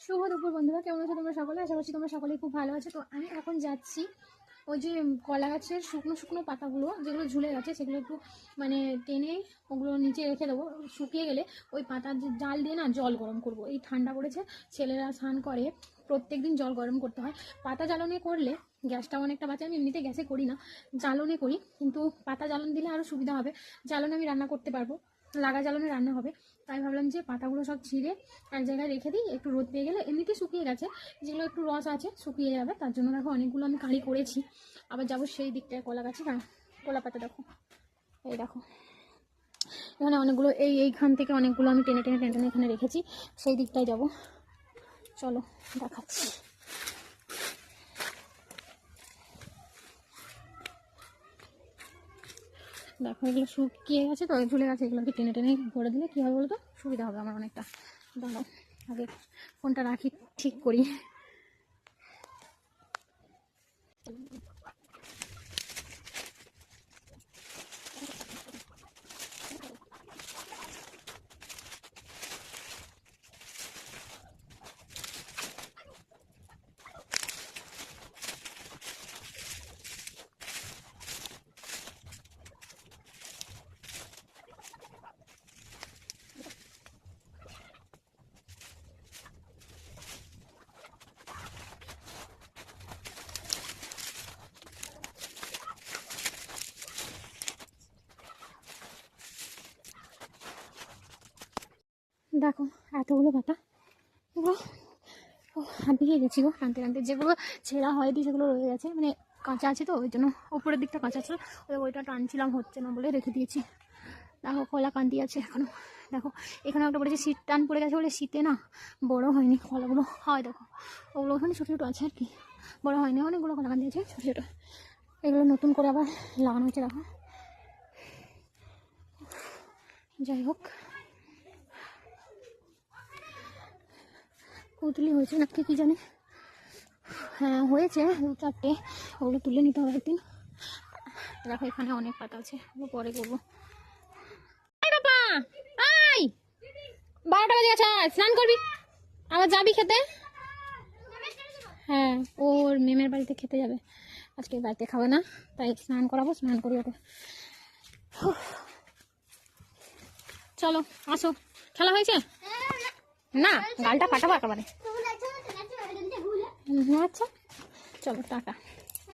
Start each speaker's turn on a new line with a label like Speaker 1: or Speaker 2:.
Speaker 1: শুভ দুপুর বন্ধুরা, কেমন আছো তোমরা সকলে? আশা করছি তোমরা সকলেই খুব ভালো আছো। তো আমি এখন যাচ্ছি ওই যে কলা গাছের শুকনো শুকনো পাতাগুলো যেগুলো ঝুলে গেছে সেগুলো একটু মানে টেনে ওগুলো নিচে রেখে দেবো। শুকিয়ে গেলে ওই পাতার যে জাল দিয়ে না জল গরম করব। এই ঠান্ডা পড়েছে, ছেলেরা স্নান করে, প্রত্যেক দিন জল গরম করতে হয়। পাতা জ্বালনে করলে গ্যাসটাও অনেকটা বাঁচে। আমি এমনিতে গ্যাসে করি না, জ্বালনে করি, কিন্তু পাতা জ্বালন দিলে আরও সুবিধা হবে। জ্বালনে আমি রান্না করতে পারবো, লাগা জ্বালনে রান্না হবে। তাই ভাবলাম যে পাতাগুলো সব ছিঁড়ে এক জায়গায় রেখে দিই, একটু রোদ পেয়ে গেলে এমনিতে শুকিয়ে গেছে, যেগুলো একটু রস আছে শুকিয়ে যাবে। তার জন্য দেখো অনেকগুলো আমি কাঁড়ি করেছি। আবার যাবো সেই দিকটায় কলা গাছে, হ্যাঁ কলা পাতা দেখো, এই দেখো এখানে অনেকগুলো, এইখান থেকে অনেকগুলো আমি টেনে টেনে টেনে টেনে এখানে রেখেছি, সেই দিকটায় যাব। চলো দেখাচ্ছি। দেখো এগুলো শুকিয়ে গেছে, তো ঝুলে গেছে, এগুলোকে টেনে টেনে করে দিলে কী হবে বলো তো, সুবিধা হবে আমার অনেকটা। দাঁড়াও আগে ফোনটা রাখি, ঠিক করি। দেখো এতগুলো পাতা, হাঁপিয়ে গেছি গো টানতে টানতে। যেগুলো ছেঁড়া হয়নি সেগুলো রয়ে গেছে, মানে কাঁচা আছে তো ওই জন্য, উপরের দিকটা কাঁচা ছিল, ওইটা টানছিলাম, হচ্ছে না বলে রেখে দিয়েছি। দেখো কলা কান্দি আছে এখনো। দেখো এখানে একটা পড়েছে, শীত টান পড়ে গেছে বলে শীতে না বড় হয়নি কলাগুলো। হয় দেখো ওগুলো ওখানে ছোটো ছোটো আছে আর কি, বড় হয়নি। অনেকগুলো কলা কান্দি আছে ছোটো ছোটো, এগুলো নতুন করে আবার লাগানো হচ্ছে। দেখো যাই হোক, কুতলি হয়েছে নাকি কি জানি, হ্যাঁ হয়েছে 2-4টে, ওগুলো তুলে নিতে হবে একদিন। দেখো এখানে অনেক পাতা আছে, ওগুলো পরে করবো। বাবা 12টা বাজে গেছে, স্নান করবি আবার যাবি খেতে। হ্যাঁ ওর মেমের বাড়িতে খেতে যাবে, আজকে বাড়িতে খাবে না, তাই স্নান করাবো, স্নান করি ওকে। চলো আসো, খেলা হয়েছে না, গালটা কাটাবো একেবারে। আচ্ছা চলো টাটা।